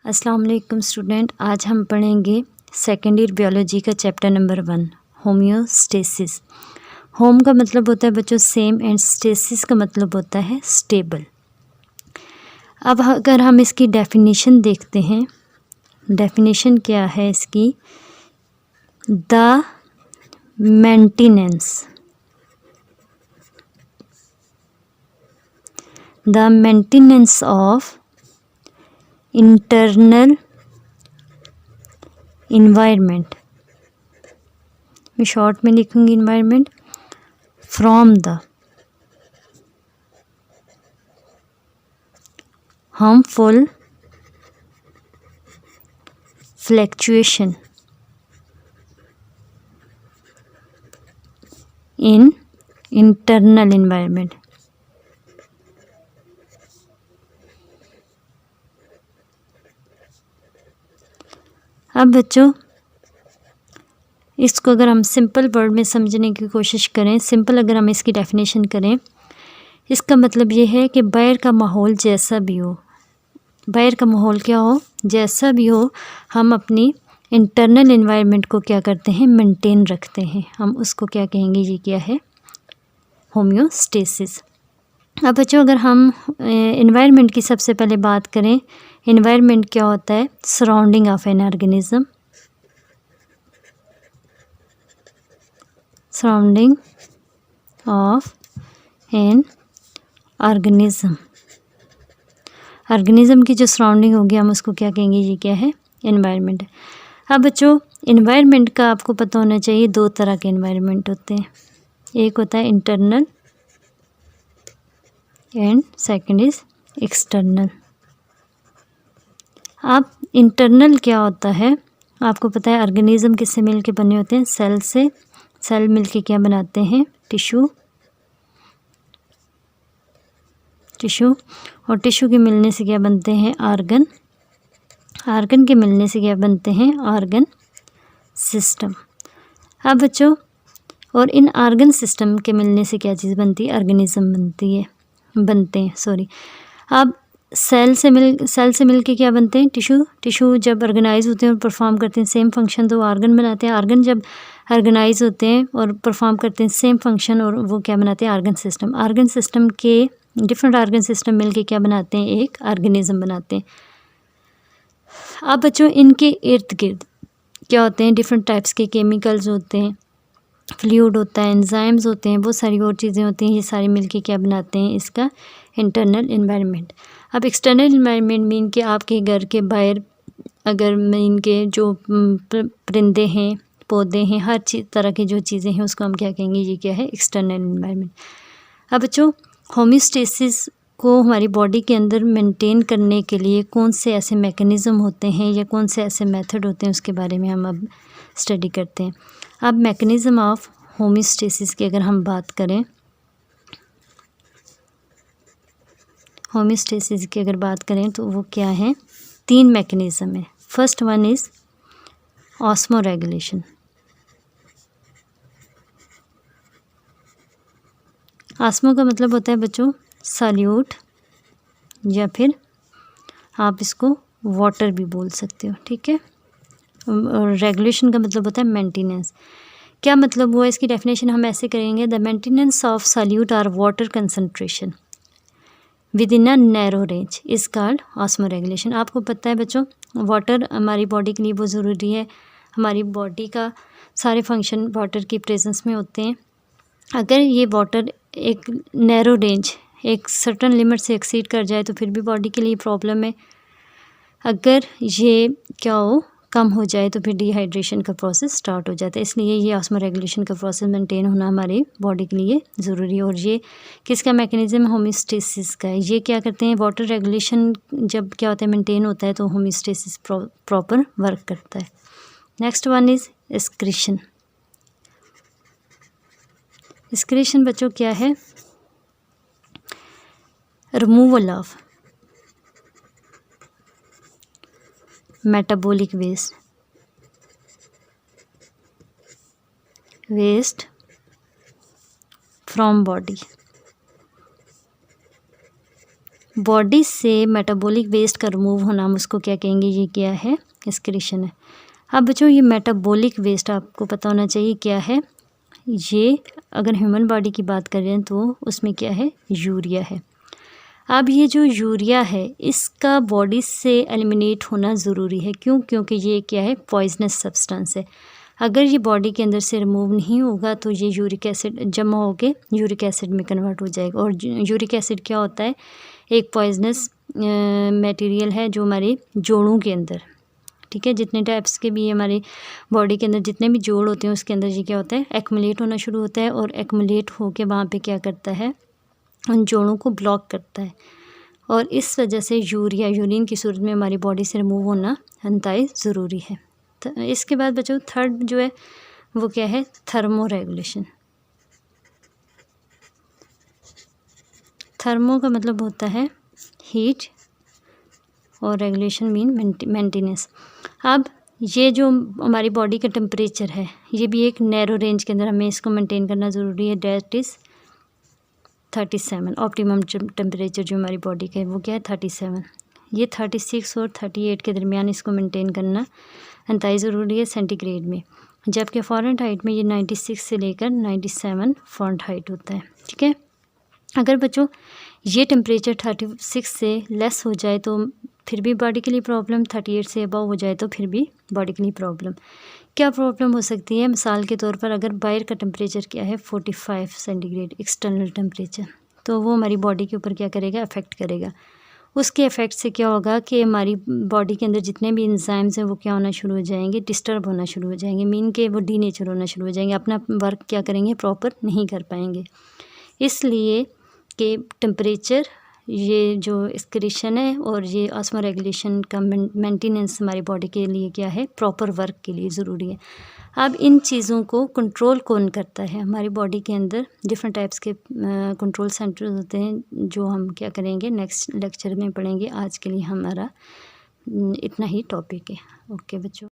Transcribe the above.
अस्सलाम वालेकुम स्टूडेंट। आज हम पढ़ेंगे सेकेंड ईयर बियोलॉजी का चैप्टर नंबर 1 होम्योस्टेसिस। होम का मतलब होता है बच्चों सेम एंड स्टेसिस का मतलब होता है स्टेबल। अब अगर हम इसकी डेफिनेशन देखते हैं, डेफिनेशन क्या है इसकी, the maintenance of internal environment, मैं शॉर्ट में लिखूंगी environment, from the harmful fluctuation in internal environment। अब बच्चों इसको अगर हम सिंपल वर्ड में समझने की कोशिश करें, सिंपल अगर हम इसकी डेफिनेशन करें, इसका मतलब ये है कि बाहर का माहौल जैसा भी हो, बाहर का माहौल क्या हो, जैसा भी हो, हम अपनी इंटरनल एनवायरनमेंट को क्या करते हैं, मेंटेन रखते हैं। हम उसको क्या कहेंगे, ये क्या है, होम्योस्टेसिस। अब बच्चों अगर हम एनवायरनमेंट की सबसे पहले बात करें, एनवायरनमेंट क्या होता है, surrounding of an organism, surrounding of an organism, organism की जो सराउंडिंग होगी हम उसको क्या कहेंगे, ये क्या है, एनवायरनमेंट। अब बच्चों एनवायरनमेंट का आपको पता होना चाहिए, दो तरह के एनवायरनमेंट होते हैं, एक होता है internal and second is external. अब इंटरनल क्या होता है, आपको पता है ऑर्गेनिज्म किससे मिल के बने होते हैं, सेल से, सेल मिल के क्या बनाते हैं, टिश्यू, और टिश्यू के मिलने से क्या बनते हैं, ऑर्गन, ऑर्गन के मिलने से क्या बनते हैं, ऑर्गन सिस्टम। अब बच्चों और इन ऑर्गन सिस्टम के मिलने से क्या चीज़ बनती है, ऑर्गेनिज्म बनते हैं सॉरी। अब सेल से मिल के क्या बनते हैं, टिश्यू जब ऑर्गेनाइज होते हैं और परफॉर्म करते हैं सेम फंक्शन तो ऑर्गन बनाते हैं, ऑर्गन जब ऑर्गेनाइज होते हैं और परफॉर्म करते हैं सेम फंक्शन और वो क्या बनाते हैं, ऑर्गन सिस्टम। ऑर्गन सिस्टम के डिफरेंट ऑर्गन सिस्टम मिलके क्या बनाते हैं, एक ऑर्गेनिज्म बनाते हैं। अब बच्चों इनके इर्द गिर्द क्या होते हैं, डिफरेंट टाइप्स के केमिकल्स होते हैं, फ्लूइड होता है, एंजाइम्स होते हैं, बहुत सारी और चीज़ें होती हैं, ये सारी मिलके क्या बनाते हैं, इसका इंटरनल एनवायरनमेंट। अब एक्सटर्नल एनवायरनमेंट मीन कि आपके घर के बाहर अगर मीन के जो परिंदे हैं, पौधे हैं, हर तरह की जो चीज़ें हैं उसको हम क्या कहेंगे, ये क्या है, एक्सटर्नल एनवायरनमेंट। अब बच्चों होम्योस्टेसिस को हमारी बॉडी के अंदर मेंटेन करने के लिए कौन से ऐसे मैकेनिज़्म होते हैं या कौन से ऐसे मेथड होते हैं, उसके बारे में हम अब स्टडी करते हैं। अब मैकेनिज़्म ऑफ होम्योस्टेसिस की अगर हम बात करें, होम्योस्टेसिस की अगर बात करें तो वो क्या है, 3 मैकेनिज़्म है। First one is osmo regulation. Osmo का मतलब होता है बच्चों सॉल्यूट, या फिर आप इसको वाटर भी बोल सकते हो, ठीक है। और रेगुलेशन का मतलब होता है मेंटेनेंस। क्या मतलब हुआ, इसकी डेफिनेशन हम ऐसे करेंगे, द मेंटेनेंस ऑफ सॉल्यूट और water concentration with in a narrow range is called osmo regulation. आपको पता है बच्चों वाटर हमारी बॉडी के लिए बहुत ज़रूरी है, हमारी बॉडी का सारे फंक्शन वाटर की प्रेजेंस में होते हैं। अगर ये वाटर एक नैरो रेंज, एक सर्टन लिमिट से एक्सीड कर जाए तो फिर भी बॉडी के लिए प्रॉब्लम है। अगर ये क्या हो, कम हो जाए तो फिर डिहाइड्रेशन का प्रोसेस स्टार्ट हो जाता है। इसलिए ये ऑस्मो रेगुलेशन का प्रोसेस मेंटेन होना हमारी बॉडी के लिए ज़रूरी है। और ये किसका मैकेनिज्म, होम्योस्टेसिस का है। ये क्या करते हैं, वाटर रेगुलेशन जब क्या होता है मेंटेन होता है तो होम्योस्टेसिस प्रॉपर वर्क करता है। Next one is excretion. Excretion बच्चों क्या है, removal of metabolic waste from body. Body से मेटाबॉलिक वेस्ट का रिमूव होना, हम उसको क्या कहेंगे, ये क्या है, एक्सक्रीशन है। अब बच्चों ये मेटाबॉलिक वेस्ट आपको पता होना चाहिए क्या है। ये अगर ह्यूमन बॉडी की बात करें तो उसमें क्या है, यूरिया है। अब ये जो यूरिया है इसका बॉडी से एलिमिनेट होना ज़रूरी है। क्यों? क्योंकि ये क्या है, पॉइजनस सब्सटेंस है। अगर ये बॉडी के अंदर से रिमूव नहीं होगा तो ये यूरिक एसिड जमा होकर यूरिक एसिड में कन्वर्ट हो जाएगा। और यूरिक एसिड क्या होता है, एक पॉइजनस मटेरियल है जो हमारे जोड़ों के अंदर, ठीक है, जितने टाइप्स के भी हमारे बॉडी के अंदर जितने भी जोड़ होते हैं उसके अंदर ये क्या होता है, एक्युमुलेट होना शुरू होता है। और एक्युमुलेट होकर वहाँ पे क्या करता है, उन जोड़ों को ब्लॉक करता है। और इस वजह से यूरिन की सूरत में हमारी बॉडी से रिमूव होना इंतहाई ज़रूरी है। तो इसके बाद बच्चों थर्ड जो है वो क्या है, थर्मो रेगुलेशन। थर्मो का मतलब होता है हीट और रेगुलेशन मीन मेंटेनेंस। अब ये जो हमारी बॉडी का टेम्परेचर है ये भी एक नैरो रेंज के अंदर हमें इसको मेंटेन करना ज़रूरी है। That is 37। ऑप्टिमम टेम्परेचर जो हमारी बॉडी का है वो क्या है, 37। ये 36 और 38 के दरमियान इसको मेंटेन करना इंतहाई ज़रूरी है सेंटीग्रेड में। जबकि फ़ारेनहाइट में ये 96 से लेकर 97 फ़ारेनहाइट होता है, ठीक है। अगर बच्चों ये टेम्परेचर 36 से लेस हो जाए तो फिर भी बॉडी के लिए प्रॉब्लम, 38 से अबव हो जाए तो फिर भी बॉडी के लिए प्रॉब्लम। क्या प्रॉब्लम हो सकती है, मिसाल के तौर पर अगर बाहर का टेम्परेचर क्या है 45 सेंटीग्रेड एक्सटर्नल टेम्परेचर, तो वो हमारी बॉडी के ऊपर क्या करेगा, अफेक्ट करेगा। उसके इफ़ेक्ट से क्या होगा कि हमारी बॉडी के अंदर जितने भी एंजाइम्स हैं वो क्या होना शुरू हो जाएंगे, डिस्टर्ब होना शुरू हो जाएंगे, मीन के वो डीनेचर होना शुरू हो जाएंगे, अपना वर्क क्या करेंगे, प्रॉपर नहीं कर पाएंगे। इसलिए कि टेम्परेचर, ये जो एक्सक्रीशन है और ये ऑस्मो रेगुलेशन का मेंटेनेंस हमारी बॉडी के लिए क्या है, प्रॉपर वर्क के लिए ज़रूरी है। अब इन चीज़ों को कंट्रोल कौन करता है, हमारी बॉडी के अंदर डिफरेंट टाइप्स के कंट्रोल सेंटर्स होते हैं जो हम क्या करेंगे नेक्स्ट लेक्चर में पढ़ेंगे। आज के लिए हमारा इतना ही टॉपिक है। ओके बच्चों।